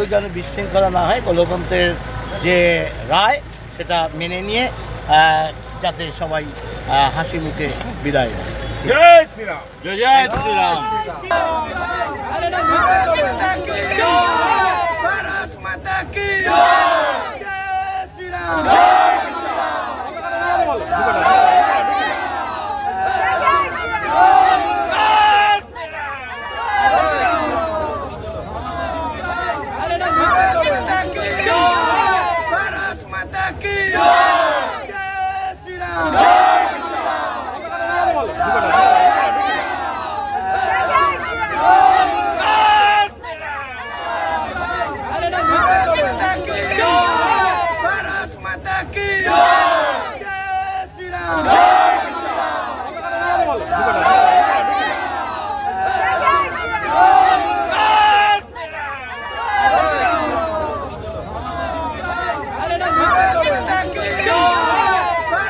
কেউ যেন বিশৃঙ্খলা না হয়, গণতন্ত্রের যে রায় সেটা মেনে নিয়ে যাতে সবাই হাসি মুখে বিদায়। জয় শ্রীরাম, জয় জয় শ্রীরাম। ভারত মাতা কি জয় শ্রীরাম। ভারত মাতা কি জয় শ্রীরাম। ভারত মাতা কি জয় শ্রীরাম। ভারত মাতা কি জয় শ্রীরাম।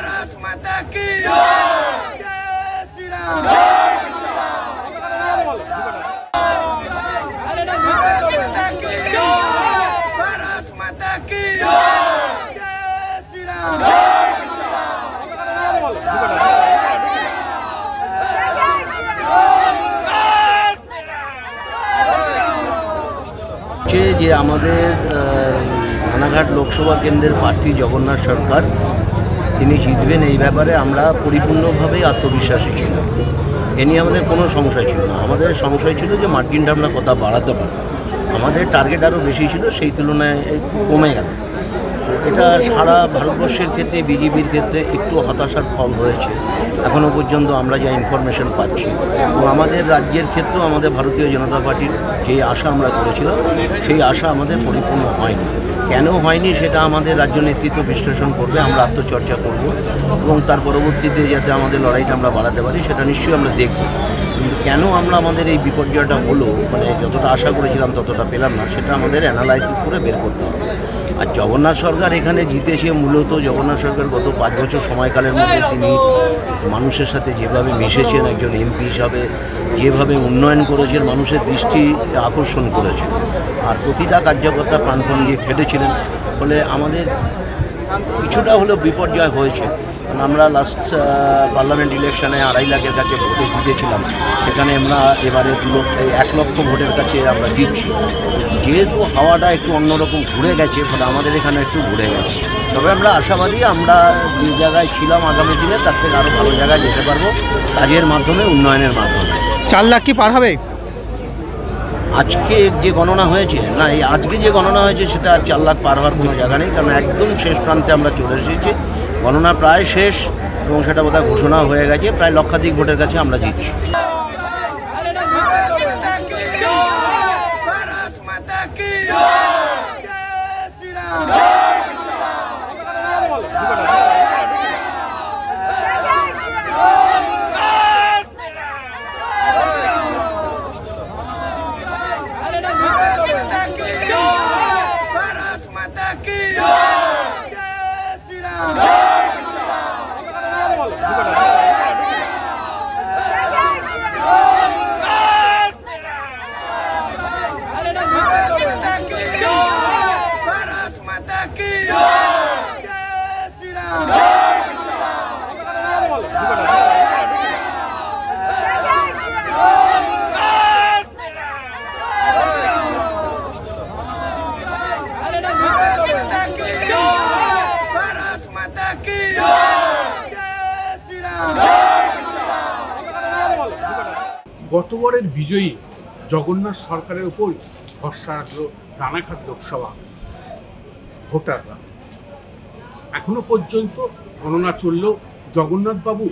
ভারত মাতা কি জয় শ্রীরাম। যে আমাদের রানাঘাট লোকসভা কেন্দ্রের প্রার্থী জগন্নাথ সরকার তিনি জিতবেন, এই ব্যাপারে আমরা পরিপূর্ণভাবেই আত্মবিশ্বাসী ছিলাম। এ নিয়ে আমাদের কোনো সংশয় ছিল না। আমাদের সংশয় ছিল যে মার্জিনটা আমরা কথা বাড়াতে পারবো, আমাদের টার্গেট আরও বেশি ছিল, সেই তুলনায় একটু কমে গেল। তো এটা সারা ভারতবর্ষের ক্ষেত্রে বিজেপির ক্ষেত্রে একটু হতাশার ফল হয়েছে এখনও পর্যন্ত আমরা যা ইনফরমেশন পাচ্ছি। এবং আমাদের রাজ্যের ক্ষেত্রেও আমাদের ভারতীয় জনতা পার্টির যে আশা আমরা করেছিলাম সেই আশা আমাদের পরিপূর্ণ হয়নি। কেন হয়নি সেটা আমাদের রাজ্য নেতৃত্ব বিশ্লেষণ করবে, আমরা আত্মচর্চা করব এবং তার পরবর্তীতে যাতে আমাদের লড়াইটা আমরা বাড়াতে পারি সেটা নিশ্চয়ই আমরা দেখব। কিন্তু কেন আমরা আমাদের এই বিপর্যয়টা হলো, মানে যতটা আশা করেছিলাম ততটা পেলাম না, সেটা আমাদের অ্যানালাইসিস করে বের করতে হবে। আর জগন্নাথ সরকার এখানে জিতেছে মূলত জগন্নাথ সরকার গত 5 বছর সময়কালের মধ্যে তিনি মানুষের সাথে যেভাবে মিশেছেন, একজন এমপি হিসাবে যেভাবে উন্নয়ন করেছেন, মানুষের দৃষ্টি আকর্ষণ করেছেন আর প্রতিটা কার্যকর্তা প্রাণপণ দিয়ে খেটেছিলেন। ফলে আমাদের কিছুটা হলেও বিপর্যয় হয়েছে। কারণ আমরা লাস্ট পার্লামেন্ট ইলেকশনে 2.5 লাখের কাছে ভোটে জিতেছিলাম, সেখানে আমরা এবারে 1 লক্ষ ভোটের কাছে আমরা জিতছি। যেহেতু হাওয়াটা একটু অন্যরকম ঘুরে গেছে, ফলে আমাদের এখানে একটু ঘুরে গেছে। তবে আমরা আশাবাদী, আমরা যে জায়গায় ছিলাম আগামী দিনে তার থেকে আরও ভালো জায়গায় যেতে পারবো কাজের মাধ্যমে, উন্নয়নের মাধ্যমে। 4 লাখ কি পার হবে? আজকে যে গণনা হয়েছে না, এই আজকে যে গণনা হয়েছে সেটা 4 লাখ পার হওয়ার কোনো জায়গা নেই, কারণ একদম শেষ প্রান্তে আমরা চলে এসেছি। গণনা প্রায় শেষ এবং সেটা বোধহয় ঘোষণা হয়ে গেছে, প্রায় লক্ষাধিক ভোটের কাছে আমরা জিতছি। ভারত মাতা কি জয় শ্রীরাম। ভারত মাতা কি জয় শ্রীরাম। ভারত মাতা কি জয় শ্রীরাম। ভারত মাতা কি জয় শ্রীরাম। গতবারের বিজয়ী জগন্নাথ সরকারের উপর ভরসা রাখল রানাঘাট লোকসভা ভোটাররা। এখনো পর্যন্ত গণনা চললেও জগন্নাথবাবু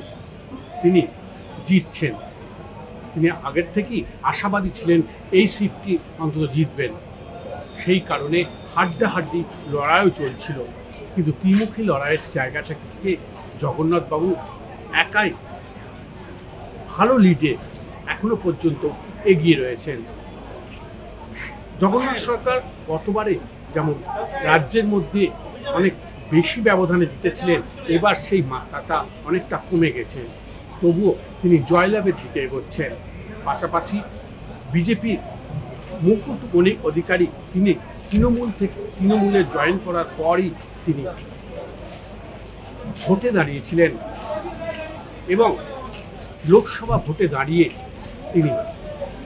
তিনি জিতছেন। তিনি আগের থেকেই আশাবাদী ছিলেন এই সিটটি অন্তত জিতবেন। সেই কারণে হাড্ডাহাড্ডি লড়াইও চলছিল, কিন্তু ত্রিমুখী লড়াইয়ের জায়গাটা থেকে জগন্নাথবাবু একাই ভালো লিডে এখনো পর্যন্ত এগিয়ে রয়েছেন। জগন্নাথ সরকার গতবারে যেমন রাজ্যের মধ্যে অনেক বেশি ব্যবধানে জিতেছিলেন, এবার সেই মাত্রাটা অনেকটা কমে গেছে। তবুও তিনি জয়লাভের দিকে এগোচ্ছেন। পাশাপাশি বিজেপির মুকুট অধিকারী তিনি তৃণমূলে জয়েন করার পরই তিনি ভোটে দাঁড়িয়েছিলেন এবং লোকসভা ভোটে দাঁড়িয়ে তিনি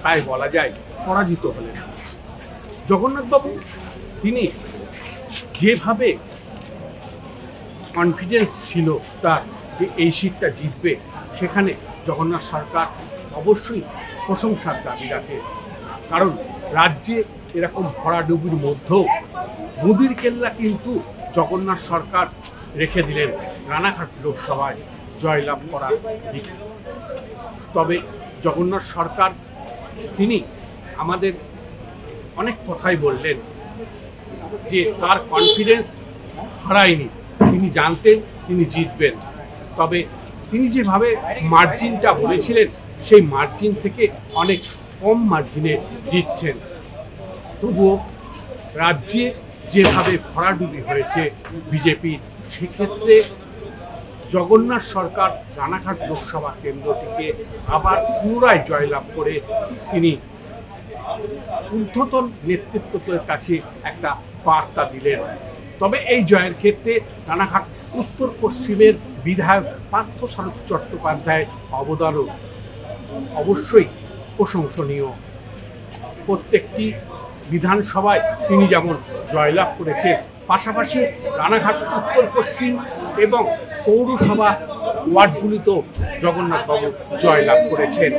প্রায় বলা যায় পরাজিত হলেন। জগন্নাথবাবু তিনি যেভাবে কনফিডেন্স ছিল তার যে এই সিটটা জিতবে, সেখানে জগন্নাথ সরকার অবশ্যই প্রশংসার দাবি রাখে। কারণ রাজ্যে এরকম ভরাডুবির মধ্যেও মুদির কেল্লা কিন্তু জগন্নাথ সরকার রেখে দিলেন রানাঘাট লোকসভায় জয়লাভ করার দিকে। তবে জগন্নাথ সরকার তিনি আমাদের অনেক কথাই বললেন যে তার কনফিডেন্স হারায়নি, তিনি জানতেন তিনি জিতবেন। তবে তিনি যেভাবে মার্জিনটা বলেছিলেন সেই মার্জিন থেকে অনেক কম মার্জিনে জিতছেন। তবুও রাজ্যে যেভাবে ভরাডুবি হয়েছে বিজেপির, সেক্ষেত্রে জগন্নাথ সরকার রানাঘাট লোকসভা কেন্দ্রটিকে আবার পুনরায় জয়লাভ করে তিনি ঊর্ধ্বতন নেতৃত্বের কাছে একটা বার্তা দিলেন। তবে এই জয়ের ক্ষেত্রে রানাঘাট উত্তর পশ্চিমের বিধায়ক পার্থসারথী চট্টোপাধ্যায়ের অবদানও অবশ্যই প্রশংসনীয়। প্রত্যেকটি বিধানসভায় তিনি যেমন জয়লাভ করেছেন, পাশাপাশি রানাঘাট উত্তর পশ্চিম এবং পৌরসভা ওয়ার্ডগুলিতেও জগন্নাথবাবু জয়লাভ করেছেন।